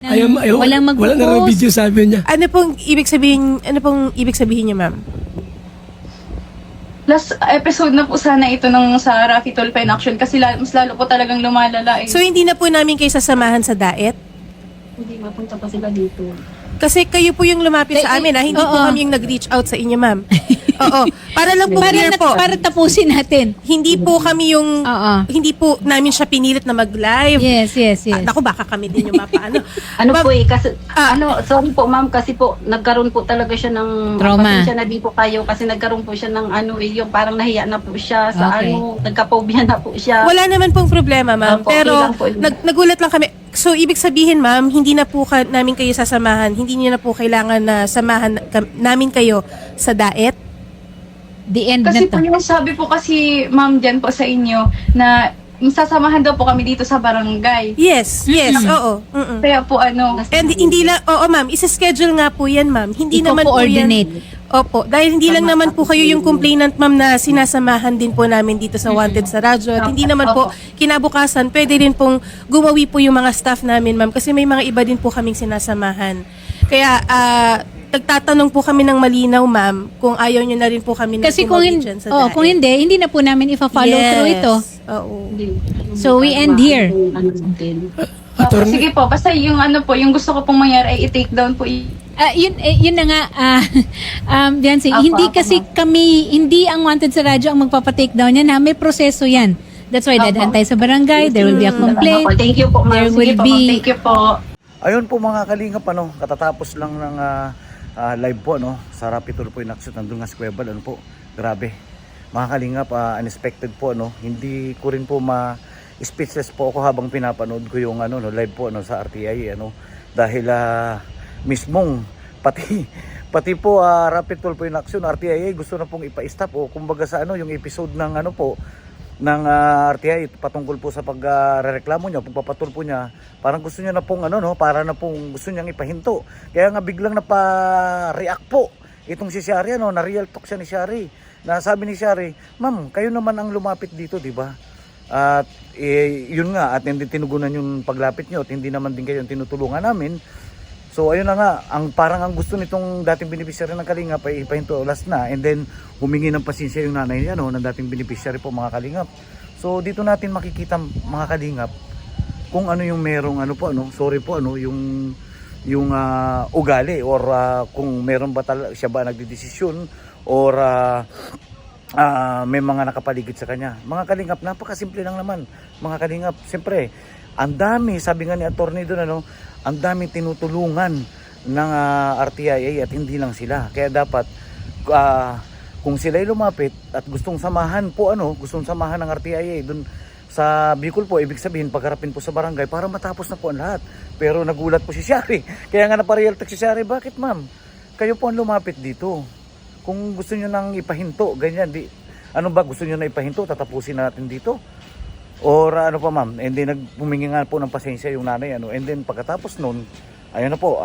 Walang wala na raw magpo-post. video, sabi niya. Ano pong ibig sabihin niyo, ma'am? Last episode na po sana ito ng sa Rafi Tulfo in Action kasi mas lalo po talagang lumalala. So hindi na po namin kayo sasamahan sa diet? Hindi mapunta pa sila dito. Kasi kayo po yung lumapit sa amin, hindi po Oo. kami yung nag-reach out sa inyo, ma'am. Oo. Para lang po clear po. Para tapusin natin. Hindi po kami yung, Oo. hindi po namin siya pinilit na mag-live. Yes. Naku, baka kami din yung mapaano. Ano Ma'am, po kasi, ah, sorry po ma'am, kasi po, nagkaroon po talaga siya ng, Trauma. pasensya na din po kayo, kasi nagkaroon po siya ng yung parang nahiya na po siya sa Okay. nagka-phobia na po siya. Wala naman pong problema, ma'am. Opo, okay Pero lang po yun. nagulat lang kami. So, ibig sabihin, ma'am, hindi na po namin kayo sasamahan. Hindi niyo na po kailangan na samahan namin kayo sa diet. The end Kasi na to. po yung sabi po kasi ma'am dyan po sa inyo na sasamahan daw po kami dito sa barangay. Yes, oo. Mm-mm. Kaya po And hindi lang, oo ma'am, isa-schedule nga po yan, ma'am. Hindi naman po yan. I-coordinate. Opo, dahil hindi lang naman po kayo yung complainant, ma'am, na sinasamahan din po namin dito sa Wanted sa radyo. At hindi naman po kinabukasan, pwede rin pong gumawi po yung mga staff namin, ma'am, kasi may mga iba din po kaming sinasamahan. Kaya, nagtatanong po kami ng malinaw, ma'am, kung ayaw nyo na rin po kami na Kasi kung gumawi hindi, dyan sa diet. kung hindi na po namin ifa-follow through ito. Oo. So, we end here. Attorney, sige po, basta yung yung gusto ko pong mangyari ay i-take down po. Yun na nga, Biancy, hindi kasi hindi ang Wanted sa radyo ang magpapa-take down yan, ha? May proseso yan. That's why dadaan tayo sa barangay, there will be a complaint. Thank you po ma'am. There Sige will po, be Thank you po. Ayun po mga kalingap, katatapos lang ng live po sa Rafi Tulfo in Action, nandun nga sa Cuebal, grabe. Mga kalingap, unexpected po, hindi ko rin po speechless po ako habang pinapanood ko yung live po sa RTI, dahil mismong pati po Rafi Tulfo in Action, RTI gusto na pong ipa-stop o kumbaga sa yung episode ng ng RTI patungkol po sa pagrereklamo niya, pagpapatulpo niya, parang gusto niya na pong para na pong gusto niyang ipahinto. Kaya nga biglang napa-react po itong si Shari, na real talk siya ni Shari. Na sabi ni Shari, "Ma'am, kayo naman ang lumapit dito, 'di ba?" At yun nga, at hindi tinugunan yung paglapit niyo at hindi naman din kayo tinutulungan namin. So ayun na nga, parang ang gusto nitong dating beneficiary ng Kalingap ay ipahinto last na, and then humingi ng pasensya yung nanay niya ng dating beneficiary po, mga Kalingap. So dito natin makikita, mga Kalingap, kung ano yung merong yung ugali or kung meron ba siya ba nagdedesisyon or may mga nakapaligid sa kanya. Mga Kalingap, napakasimple lang naman, mga Kalingap. Siyempre, ang dami, sabi nga ni attorney doon, ang daming tinutulungan ng RTIA at hindi lang sila. Kaya dapat kung sila ay lumapit at gustong samahan ng RTIA doon sa Bicol po, ibig sabihin pagharapin po sa barangay para matapos na po ang lahat. Pero nagulat po si Shari. Kaya nga napareal talk si Shari, "Bakit ma'am? Kayo po ang lumapit dito. Kung gusto niyo nang ipahinto, ganyan, gusto niyo na ipahinto, tatapusin natin dito?" Or pa ma'am, and then nagpumingi nga po ng pasensya yung nanay, and then pagkatapos nun, ayun na po,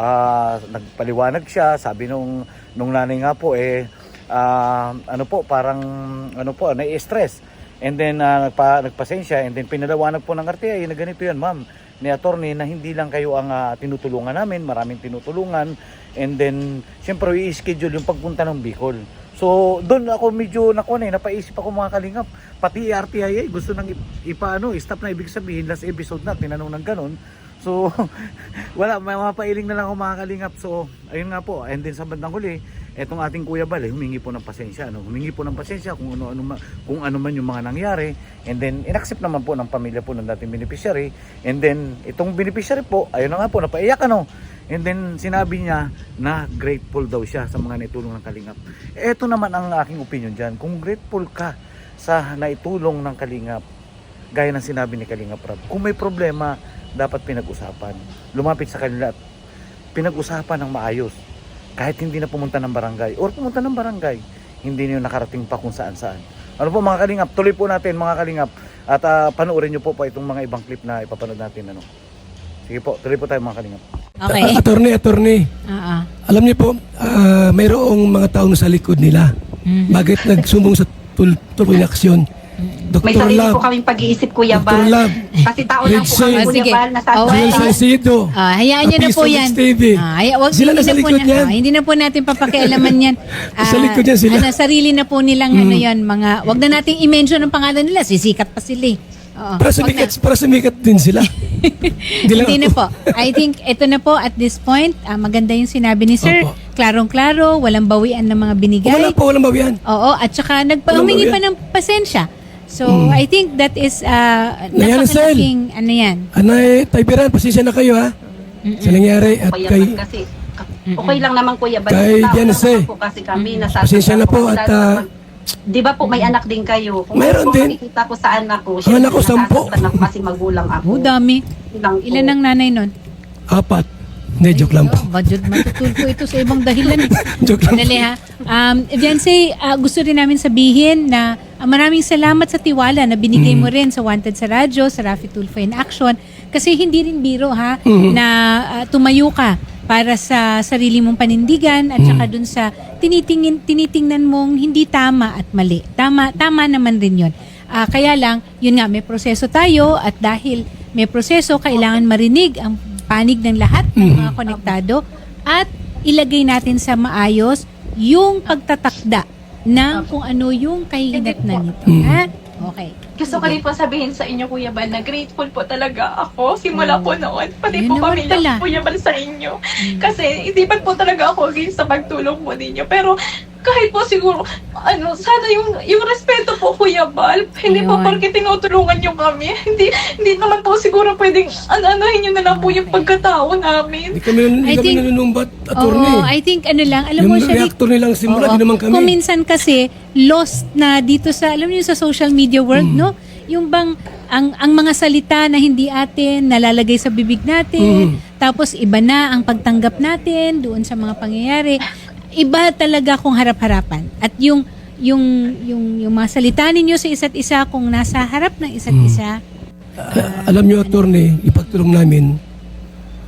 nagpaliwanag siya, sabi nung nanay nga po, parang nai-stress, and then nagpasensya, and then pinalawanag po ng RTI na ganito yan, ma'am, ni attorney, na hindi lang kayo ang tinutulungan namin, maraming tinutulungan, and then siyempre i-schedule yung pagpunta ng Bicol. So doon ako medyo napaisip ako, mga Kalingap, pati RTIA gusto nang stop na, ibig sabihin last episode na tinanong ng ganun. So wala, mapailing na lang ako, mga Kalingap. So ayun nga po, and then sa bandang huli, etong ating Kuya Bal humingi po ng pasensya, kung ano man yung mga nangyari, and then inaccept naman po ng pamilya po ng dating beneficiary, and then itong beneficiary po, ayun na nga po, napaiyak and then sinabi niya na grateful daw siya sa mga naitulong ng Kalingap. Ito naman ang aking opinion dyan, kung grateful ka sa naitulong ng Kalingap, gaya ng sinabi ni Kalingap Rab, kung may problema, dapat pinag-usapan, lumapit sa kanila at pinag-usapan ng maayos. Kahit hindi na pumunta ng barangay or pumunta ng barangay, hindi niyo nakarating pa kung saan-saan. Ano po, mga Kalingap, tuloy po natin, mga Kalingap, at panoorin niyo po itong mga ibang clip na ipapanood natin. Sige po, tuloy po tayo, mga Kalingap. Okay. attorney, alam niyo po, mayroong mga tao sa likod nila. Bakit nagsumbong sa Tulfo in Action? May Dr. sarili Lab. po kaming pag-iisip, Kuya Dr. Bal. Lab. Kasi tao lang po kami, Red Kuya Sige. Bal. Oh, Joel Salcido. Hayaan niyo na po Apiso yan. TV. Hindi Sila nasa na po likod niyan. hindi na po natin papakialaman yan. Sa likod yan sila. Sarili na po nilang ano yan, mga, wag na nating i-mention ang pangalan nila, sisikat pa sila eh. Oo, Para sumikat din sila. Hindi na po. I think ito na po at this point, maganda yung sinabi ni Sir. Opo. Klarong-klaro, walang bawian ng mga binigay. Walang bawian. Oo, at saka humingi pa ng pasensya. So, I think that is Nayan, Sel. napakalaking ano yan. Anay, Taybiran, pasensya na kayo ha. Sa nangyari at Kuya kay... Bal, kasi okay lang naman, Kuya Bal. Kay Tao lang Janice. naman po kasi kami. Pasensya na po at... Di ba po may anak din kayo? Kung Mayroon po din. makikita ko sa anak ko, Ang anak ko, 10. nasasaktan ako kasi magulang ako. Oh, dami. Lang po. Ilan ang nanay nun? 4. Hindi, joke lang po. Matutulpo ito sa ibang dahilan. Joke lang. Dali ha. Fiancé, gusto rin namin sabihin na maraming salamat sa tiwala na binigay mo rin sa Wanted sa Radyo, sa Rafi Tulfo in Action. Kasi hindi rin biro ha, na tumayo ka para sa sarili mong panindigan at saka dun sa tinitingnan mong hindi tama at mali. Tama naman rin yun. Kaya lang, yun nga, may proseso tayo at dahil may proseso, kailangan marinig ang panig ng lahat ng mga konektado at ilagay natin sa maayos yung pagtatakda ng kung ano yung kahinatnan nito. Ha? Okay. Gusto ko rin po sabihin sa inyo, Kuya Bal, na grateful po talaga ako simula po noon. Pati Yun po naman pamilya pala. ko, Kuya Bal, sa inyo. Kasi hindi pa po talaga ako against sa pagtulong po ninyo. Pero kahit po siguro, sana yung respeto po, Kuya Bal. Hindi po Ayun. porque tinutulungan nyo kami. Hindi naman po siguro pwedeng anahin nyo na lang po yung pagkatao namin. Hindi kami think- nanunumbat, Oo, attorney. I think ano lang, alam Yung mo siya, reactor nilang simula, di naman kami. Kung minsan kasi lost na dito sa, alam niyo sa social media world, no? Yung bang ang mga salita na hindi atin nalalagay sa bibig natin, tapos iba na ang pagtanggap natin doon sa mga pangyayari. Iba talaga kung harap-harapan. At yung mga salita ninyo sa isa't isa kung nasa harap ng isa't isa. Alam nyo, attorney, ipagtulong namin,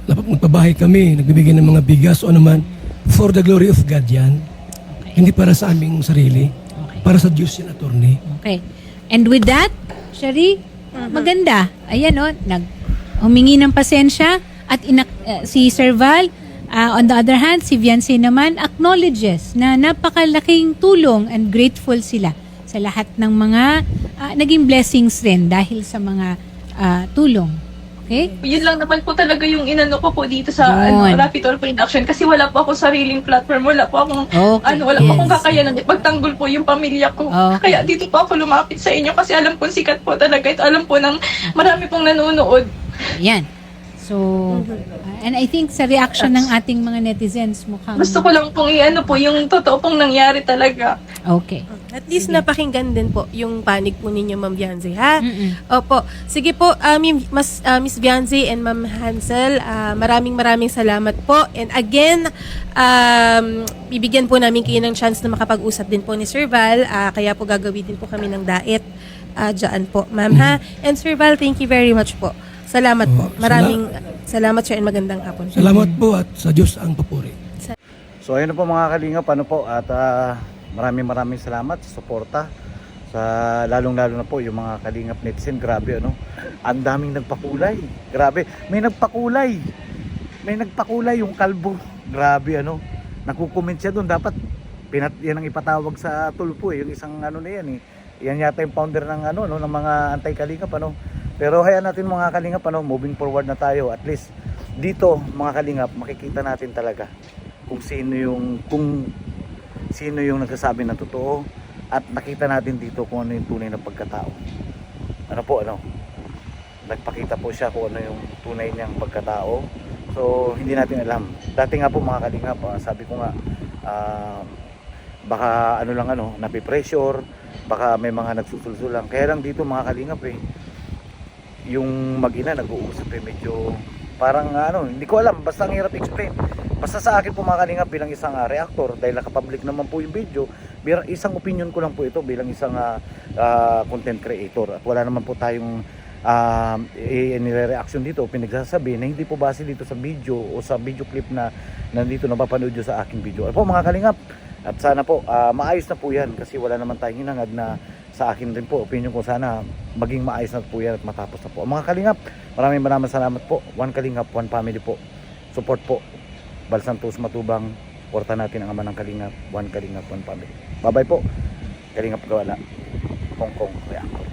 nagpabahay kami, nagbibigay ng mga bigas o naman, for the glory of God yan. Hindi para sa aming sarili. Para sa Diyos yan, attorney. Okay. And with that, Shari, maganda. Ayan o, humingi ng pasensya at si Sir Val, on the other hand, si Viancy naman acknowledges na napakalaking tulong and grateful sila sa lahat ng mga naging blessings rin dahil sa mga tulong. Okay? Yun lang naman po talaga yung inano ko po dito sa Yun. Rafi Tulfo in Action kasi wala po akong sariling platform, wala po akong Okay, wala po akong yes. kakayanan pagtanggol po yung pamilya ko. Okay. Kaya dito po ako lumapit sa inyo kasi alam ko sikat po talaga ito. Alam po ng marami pong nanonood. Yan. So, and I think sa reaction ng ating mga netizens mukhang... Gusto ko lang pong iano po yung totoo pong nangyari talaga. Okay. At least napakinggan din po yung panig po ninyo, Ma'am Bianze, ha? Mm-mm. Opo. Sige po, Miss Bianze and Ma'am Hansel, maraming salamat po. And again, bibigyan po namin kayo ng chance na makapag-usap din po ni Sir Val. Kaya po gagawin din po kami ng daet dyan po, Ma'am, ha? And Sir Val, thank you very much po. Salamat po. Maraming salamat, sir, and magandang hapon. Salamat po at sa Diyos ang papuri. So ayun na po mga kalingap, at maraming salamat sa suporta sa lalong-lalo na po yung mga kalingap netizen. Grabe ang daming nagpakulay. Grabe, may nagpakulay yung kalbo. Grabe nakukomment siya doon. Dapat yan ang ipatawag sa Tulfo yung isang na yan yan yata yung founder ng ng mga anti-kalingap Pero hayaan natin mga kalingap moving forward na tayo. At least dito mga kalingap makikita natin talaga kung sino yung nagsasabi ng totoo at nakita natin dito kung ano yung tunay na pagkatao. Nagpakita po siya kung ano yung tunay niyang pagkatao. So hindi natin alam. Dati nga po mga kalingap, sabi ko nga baka napipressure, baka may mga nagsusulsulang. Kaya lang dito mga kalingap yung mag-ina nag-uusap medyo parang hindi ko alam, basta ang hirap explain. Basta sa akin po mga kalingap bilang isang reactor, dahil nakapublic naman po yung video, isang opinion ko lang po ito bilang isang content creator at wala naman po tayong nire-reaction dito, pinagsasabi na hindi po base dito sa video o sa video clip na nandito napapanood nyo sa aking video. Ano po mga kalingap, at sana po maayos na po yan kasi wala naman tayong hinangad na sa akin rin po, opinion ko sana maging maayos na po yan at matapos na po. Mga Kalingap, maraming salamat po. One Kalingap, one family po. Support po. Balsantos Matubang, porta natin ang ama ng Kalingap. One Kalingap, one family. Bye-bye po. Kalingap Gawala. Hong Kong. Kaya.